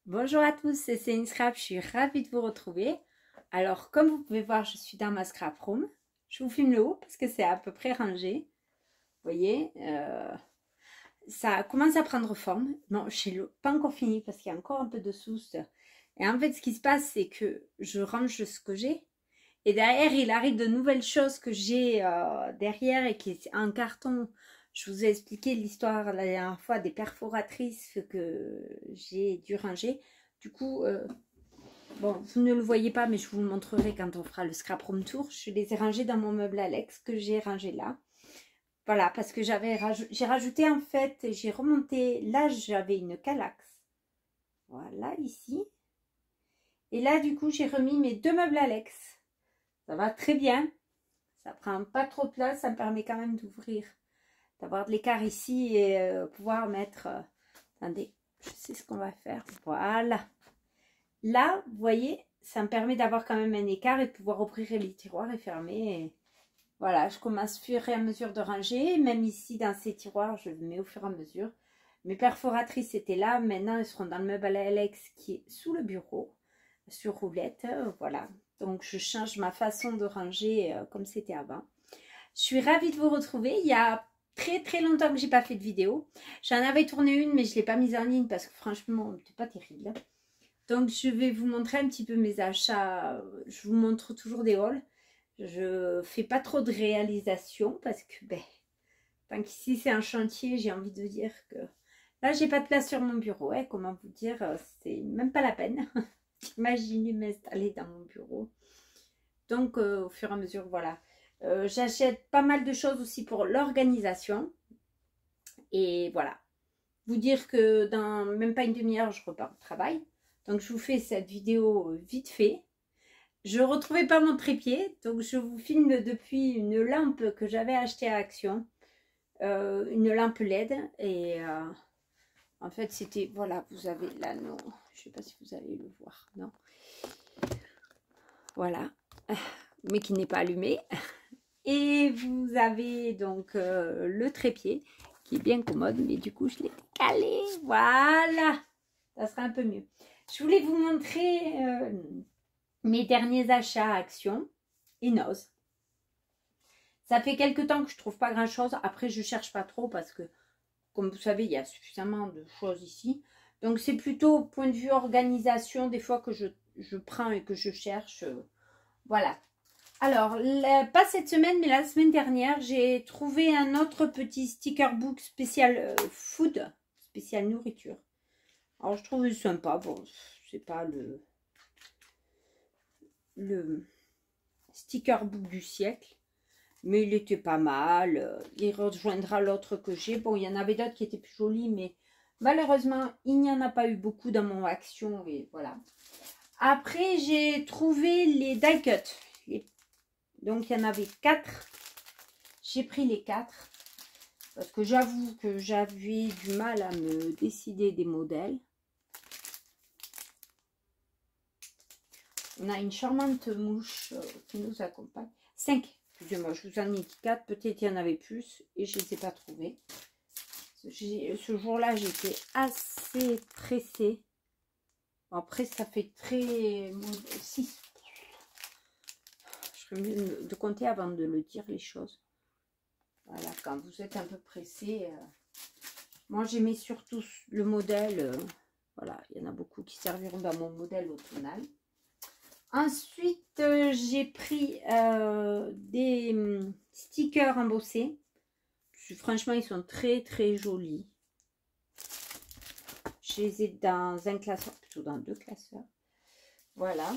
Bonjour à tous, c'est Céline Scrap, je suis ravie de vous retrouver. Alors, comme vous pouvez voir, je suis dans ma scrap room. Je vous filme le haut parce que c'est à peu près rangé. Vous voyez, ça commence à prendre forme. Non, je n'ai pas encore fini parce qu'il y a encore un peu de souce. Et en fait, ce qui se passe, c'est que je range ce que j'ai. Et derrière, il arrive de nouvelles choses que j'ai derrière et qui est en carton. Je vous ai expliqué l'histoire la dernière fois des perforatrices que j'ai dû ranger. Du coup, bon, vous ne le voyez pas, mais je vous le montrerai quand on fera le scrap room tour. Je les ai rangées dans mon meuble Alex que j'ai rangé là. Voilà, parce que j'ai rajouté en fait, j'ai remonté. Là, j'avais une Kallax. Voilà, ici. Et là, du coup, j'ai remis mes deux meubles Alex. Ça va très bien. Ça prend pas trop de place. Ça me permet quand même d'ouvrir, d'avoir de l'écart ici et pouvoir mettre... attendez, je sais ce qu'on va faire. Voilà. Là, vous voyez, ça me permet d'avoir quand même un écart et de pouvoir ouvrir les tiroirs et fermer. Et voilà, je commence au fur et à mesure de ranger. Même ici, dans ces tiroirs, je mets au fur et à mesure. Mes perforatrices étaient là. Maintenant, elles seront dans le meuble à Alex qui est sous le bureau, sur roulette. Voilà. Donc, je change ma façon de ranger comme c'était avant. Je suis ravie de vous retrouver. Il y a très longtemps que j'ai pas fait de vidéo. J'en avais tourné une, mais je ne l'ai pas mise en ligne parce que franchement, c'était pas terrible. Donc, je vais vous montrer un petit peu mes achats. Je vous montre toujours des hauls. Je fais pas trop de réalisation parce que, tant qu'ici c'est un chantier, j'ai envie de dire que là, j'ai pas de place sur mon bureau. Hein, comment vous dire, c'est même pas la peine. Imaginez m'installer dans mon bureau. Donc, au fur et à mesure, voilà. J'achète pas mal de choses aussi pour l'organisation. Et voilà. Vous dire que dans même pas une demi-heure, je repars au travail. Donc, je vous fais cette vidéo vite fait. Je ne retrouvais pas mon trépied. Donc, je vous filme depuis une lampe que j'avais achetée à Action. Une lampe LED. Et en fait, c'était... Voilà, vous avez l'anneau. Je ne sais pas si vous allez le voir. Non. Voilà. Mais qui n'est pas allumé. Et vous avez donc le trépied qui est bien commode, mais du coup je l'ai décalé. Voilà, ça sera un peu mieux. Je voulais vous montrer mes derniers achats à Action et Noz. Ça fait quelques temps que je trouve pas grand chose. Après, je cherche pas trop parce que, comme vous savez, il y a suffisamment de choses ici. Donc, c'est plutôt au point de vue organisation, des fois que je prends et que je cherche. Voilà. Alors, pas cette semaine, mais la semaine dernière, j'ai trouvé un autre petit sticker book spécial food, spécial nourriture. Alors, je trouve sympa. Bon, c'est pas le sticker book du siècle, mais il était pas mal. Il rejoindra l'autre que j'ai. Bon, il y en avait d'autres qui étaient plus jolis, mais malheureusement, il n'y en a pas eu beaucoup dans mon Action. Et voilà. Après, j'ai trouvé les die cut. Donc, il y en avait 4. J'ai pris les 4. Parce que j'avoue que j'avais du mal à me décider des modèles. On a une charmante mouche qui nous accompagne. 5. Excusez-moi, je vous en ai mis 4. Peut-être il y en avait plus et je ne les ai pas trouvés. Ce jour-là, j'étais assez pressée. Bon, après, ça fait très... 6. Je ferais mieux de compter avant de le dire, les choses. Voilà, quand vous êtes un peu pressé. Moi, j'aimais surtout le modèle. Voilà, il y en a beaucoup qui serviront dans mon modèle automnal. Ensuite, j'ai pris des stickers embossés. Franchement, ils sont très jolis. Je les ai dans un classeur, plutôt dans 2 classeurs. Voilà.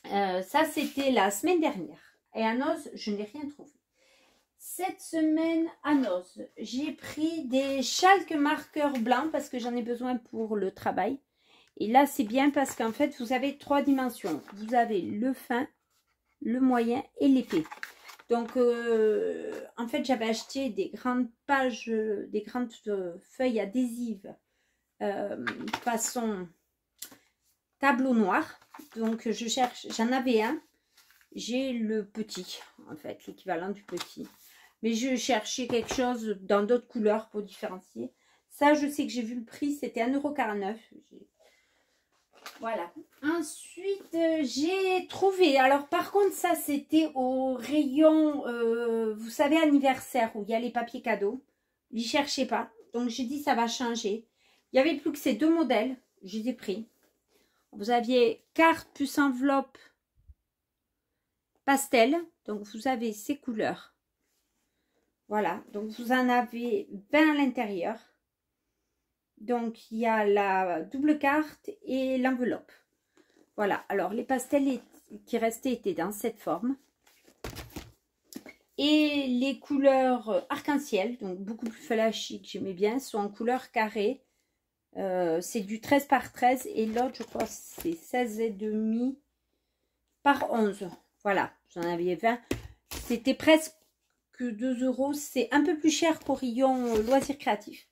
Ça, c'était la semaine dernière. Et à Noz, je n'ai rien trouvé. Cette semaine à Noz, j'ai pris des chalques marqueurs blancs parce que j'en ai besoin pour le travail. Et là, c'est bien parce qu'en fait, vous avez 3 dimensions. Vous avez le fin, le moyen et l'épais. Donc, en fait, j'avais acheté des grandes pages, des grandes feuilles adhésives façon tableau noir. Donc, je cherche, j'en avais un. J'ai le petit, en fait, l'équivalent du petit. Mais je cherchais quelque chose dans d'autres couleurs pour différencier. Ça, je sais que j'ai vu le prix, c'était 1,49 €. Voilà. Ensuite, j'ai trouvé... Alors, par contre, ça, c'était au rayon, vous savez, anniversaire, où il y a les papiers cadeaux. N'y cherchez pas. Donc, j'ai dit, ça va changer. Il n'y avait plus que ces deux modèles. Je les ai pris. Vous aviez carte plus enveloppe pastel. Donc, vous avez ces couleurs. Voilà. Donc, vous en avez 20 à l'intérieur. Donc, il y a la double carte et l'enveloppe. Voilà. Alors, les pastels qui restaient étaient dans cette forme. Et les couleurs arc-en-ciel, donc beaucoup plus flashy que j'aimais bien, sont en couleur carrée. C'est du 13 par 13 et l'autre, je crois, c'est 16,5 par 11. Voilà, j'en avais 20. C'était presque 2 €. C'est un peu plus cher qu'au rayon loisirs créatifs.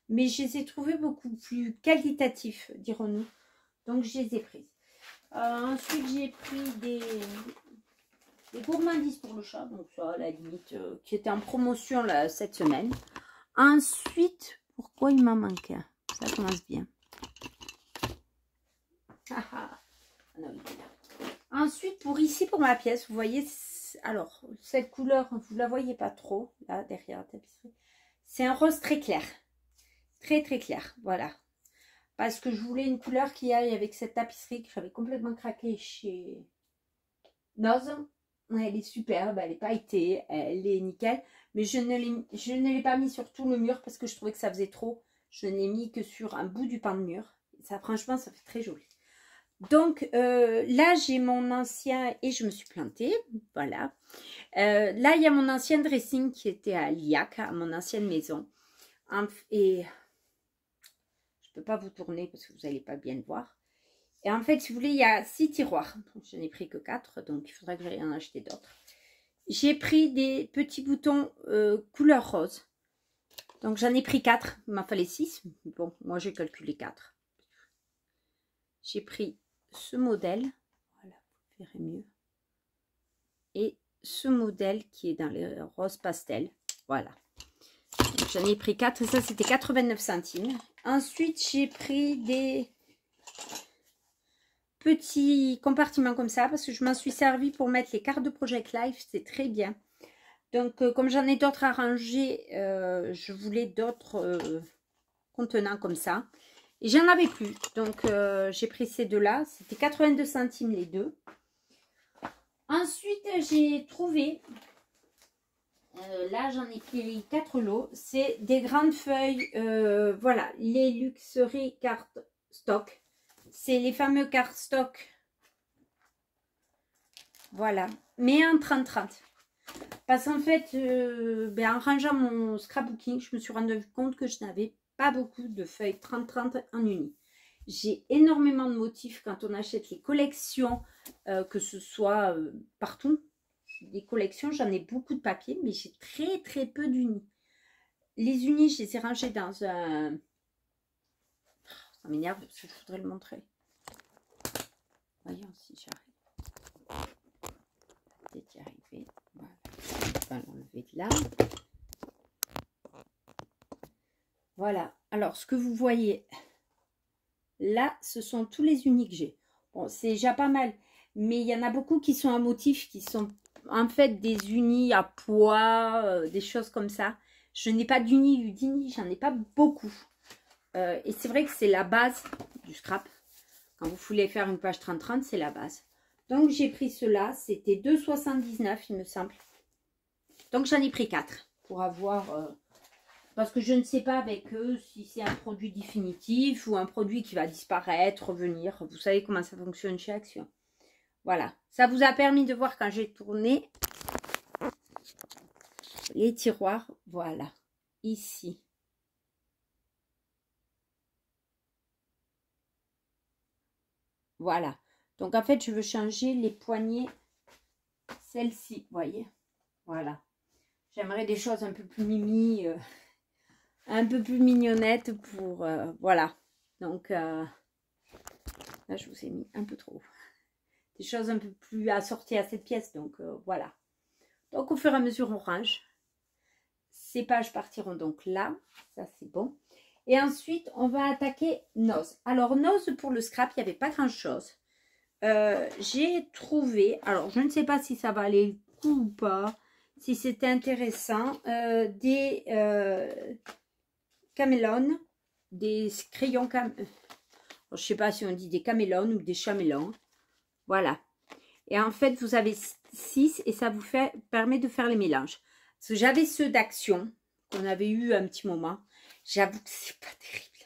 Mais je les ai trouvés beaucoup plus qualitatifs, dirons-nous. Donc, je les ai prises. Ensuite, j'ai pris des gourmandises pour le chat. Donc, ça, à la limite, qui était en promotion là, cette semaine. Ensuite, pourquoi il m'en manque un? Ça commence bien. Ensuite, pour ici, pour ma pièce, vous voyez, alors, cette couleur, vous la voyez pas trop, là, derrière la tapisserie. C'est un rose très clair. Très, très clair, voilà. Parce que je voulais une couleur qui aille avec cette tapisserie que j'avais complètement craqué chez Noz. Elle est superbe, elle est pailletée, elle est nickel. Mais je ne l'ai pas mis sur tout le mur parce que je trouvais que ça faisait trop. Je ne l'ai mis que sur un bout du pan de mur. Ça, franchement, ça fait très joli. Donc, là, j'ai mon ancien... Et je me suis plantée, voilà. Là, il y a mon ancien dressing qui était à Liac, à mon ancienne maison. Et je ne peux pas vous tourner parce que vous n'allez pas bien le voir. Et en fait, si vous voulez, il y a 6 tiroirs. Je n'ai pris que 4, donc il faudra que j'aille en acheter d'autres. J'ai pris des petits boutons couleur rose. Donc, j'en ai pris 4. Il m'en fallait 6. Bon, moi, j'ai calculé 4. J'ai pris ce modèle. Voilà, vous verrez mieux. Et ce modèle qui est dans les roses pastel. Voilà. J'en ai pris 4 et ça, c'était 89 centimes. Ensuite, j'ai pris des petits compartiments comme ça parce que je m'en suis servi pour mettre les cartes de Project Life. C'est très bien. Donc, comme j'en ai d'autres à ranger, je voulais d'autres contenants comme ça. Et j'en avais plus. Donc, j'ai pris ces deux-là. C'était 82 centimes les deux. Ensuite, j'ai trouvé... là, j'en ai pris 4 lots. C'est des grandes feuilles. Voilà, les Luxury cartes stock. C'est les fameux cartes stock. Voilà. Mais en 30-30. Parce qu'en fait, en rangeant mon scrapbooking, je me suis rendu compte que je n'avais pas beaucoup de feuilles 30-30 en uni. J'ai énormément de motifs quand on achète les collections, que ce soit partout. Des collections, j'en ai beaucoup de papier, mais j'ai très très peu d'unis. Les unis, je les ai rangés dans un... Ça m'énerve parce que je voudrais le montrer. Voyons si j'arrive. Peut-être y arriver. Voilà. On va l'enlever de là. Voilà. Alors, ce que vous voyez là, ce sont tous les unis que j'ai. Bon, c'est déjà pas mal. Mais il y en a beaucoup qui sont à motif, qui sont en fait des unis à pois, des choses comme ça. Je n'ai pas d'unis, j'en ai pas beaucoup. Et c'est vrai que c'est la base du scrap. Quand vous voulez faire une page 30-30, c'est la base. Donc j'ai pris cela, c'était 2,79 il me semble. Donc j'en ai pris 4 pour avoir... parce que je ne sais pas avec eux si c'est un produit définitif ou un produit qui va disparaître, revenir. Vous savez comment ça fonctionne chez Action. Voilà, ça vous a permis de voir quand j'ai tourné les tiroirs. Voilà, ici. Voilà. Donc, en fait, je veux changer les poignées. Celle-ci, vous voyez. Voilà. J'aimerais des choses un peu plus mimi, un peu plus mignonnettes pour... voilà. Donc, là, je vous ai mis un peu trop. Des choses un peu plus assorties à cette pièce. Donc, voilà. Donc, au fur et à mesure, on range. Ces pages partiront donc là. Ça, c'est bon. Et ensuite, on va attaquer Nose. Alors, Nose, pour le scrap, il n'y avait pas grand-chose. J'ai trouvé, alors je ne sais pas si ça valait le coup ou pas, si c'était intéressant, des camélons, des crayons je ne sais pas si on dit des camélons ou des chamélons. Voilà. Et en fait, vous avez 6 et ça vous permet de faire les mélanges. Parce que j'avais ceux d'Action qu'on avait eu un petit moment. J'avoue que c'est pas terrible.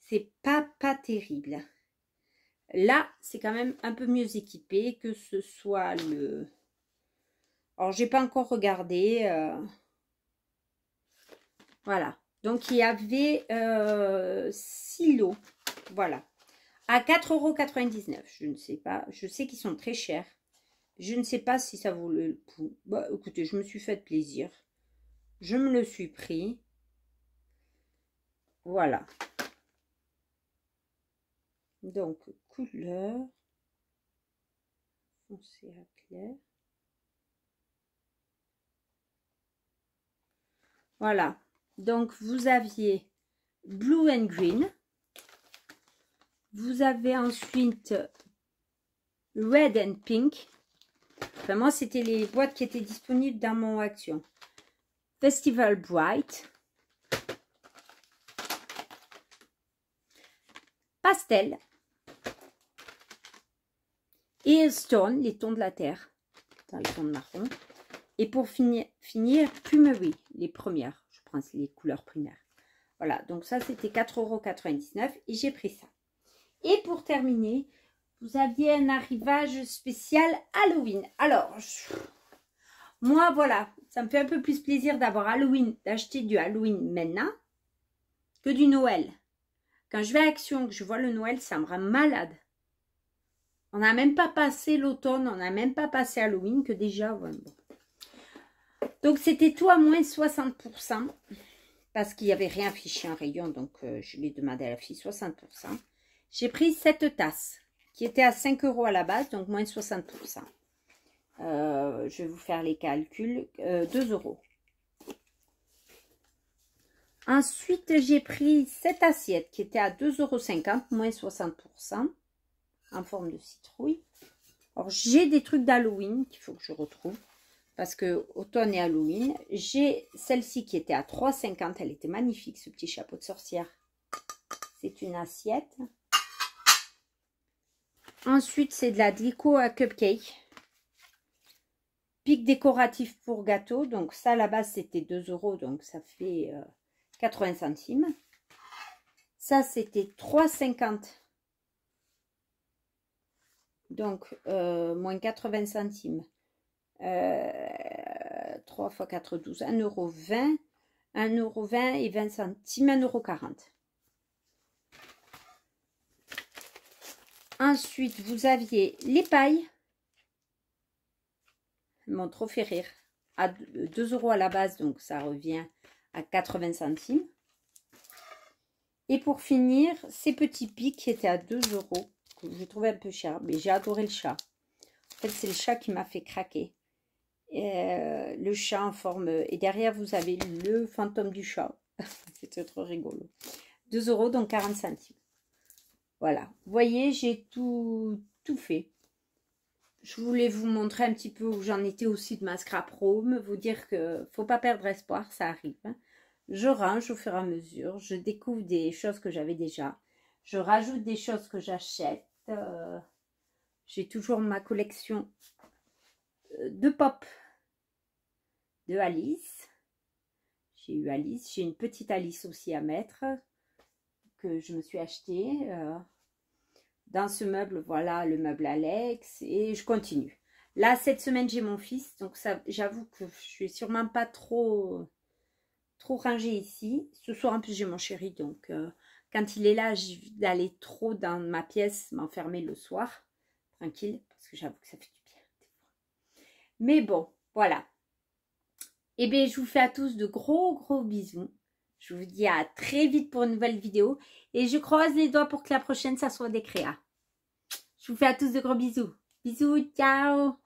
C'est pas terrible. Là, c'est quand même un peu mieux équipé que ce soit le... Alors, j'ai pas encore regardé. Voilà. Donc, il y avait 6 lots. Voilà. À 4,99 €. Je ne sais pas. Je sais qu'ils sont très chers. Je ne sais pas si ça vaut le coup. Bah, écoutez, je me suis fait plaisir. Je me le suis pris. Voilà. Donc, couleur. Foncé à clair. Voilà. Donc, vous aviez Blue and Green. Vous avez ensuite Red and Pink. Enfin, moi, c'était les boîtes qui étaient disponibles dans mon Action. Festival Bright. Pastel. Et Stone, les tons de la terre. Dans les tons de marron. Et pour finir Plumerie, les premières. Je prends les couleurs primaires. Voilà, donc ça, c'était 4,99 € et j'ai pris ça. Et pour terminer, vous aviez un arrivage spécial Halloween. Alors, moi, voilà, ça me fait un peu plus plaisir d'avoir Halloween, d'acheter du Halloween maintenant que du Noël. Quand je vais à Action, que je vois le Noël, ça me rend malade. On n'a même pas passé l'automne, on n'a même pas passé Halloween, que déjà, ouais, bon. Donc, c'était tout à moins 60%, parce qu'il n'y avait rien affiché en rayon, donc je l'ai demandé à la fille, 60%. J'ai pris cette tasse, qui était à 5 € à la base, donc moins 60%. Je vais vous faire les calculs, 2 €. Ensuite, j'ai pris cette assiette, qui était à 2,50 €, moins 60%, en forme de citrouille. Alors, j'ai des trucs d'Halloween qu'il faut que je retrouve. Parce que automne et Halloween, j'ai celle-ci qui était à 3,50 €. Elle était magnifique, ce petit chapeau de sorcière. C'est une assiette. Ensuite, c'est de la déco à cupcake. Pic décoratif pour gâteau. Donc ça, à la base, c'était 2 €. Donc ça fait 80 centimes. Ça, c'était 3,50 €. Donc, moins 80 centimes. 3 x 4, 12, 1,20 €, 1,20 € et 20 centimes, 1,40 €. Ensuite, vous aviez les pailles. Elles m'ont trop fait rire. À 2 € à la base, donc ça revient à 80 centimes. Et pour finir, ces petits pics qui étaient à 2 €, que j'ai trouvé un peu cher, mais j'ai adoré le chat. En fait, c'est le chat qui m'a fait craquer. Le chat en forme... Et derrière, vous avez le fantôme du chat. C'est trop rigolo. 2 €, donc 40 centimes. Voilà. Vous voyez, j'ai tout fait. Je voulais vous montrer un petit peu où j'en étais aussi de ma scrap room. Vous dire que faut pas perdre espoir, ça arrive. Je range au fur et à mesure. Je découvre des choses que j'avais déjà. Je rajoute des choses que j'achète. J'ai toujours ma collection de pop de Alice. J'ai eu Alice. J'ai une petite Alice aussi à mettre que je me suis achetée. Dans ce meuble, voilà le meuble Alex. Et je continue. Là, cette semaine, j'ai mon fils. Donc, j'avoue que je suis sûrement pas trop rangée ici. Ce soir, en plus, j'ai mon chéri. Donc, quand il est là, j'évite d'aller trop dans ma pièce, m'enfermer le soir. Tranquille. Parce que j'avoue que ça fait du bien. Mais bon, voilà. Et bien, je vous fais à tous de gros bisous. Je vous dis à très vite pour une nouvelle vidéo. Et je croise les doigts pour que la prochaine, ça soit des créas. Je vous fais à tous de gros bisous. Bisous, ciao!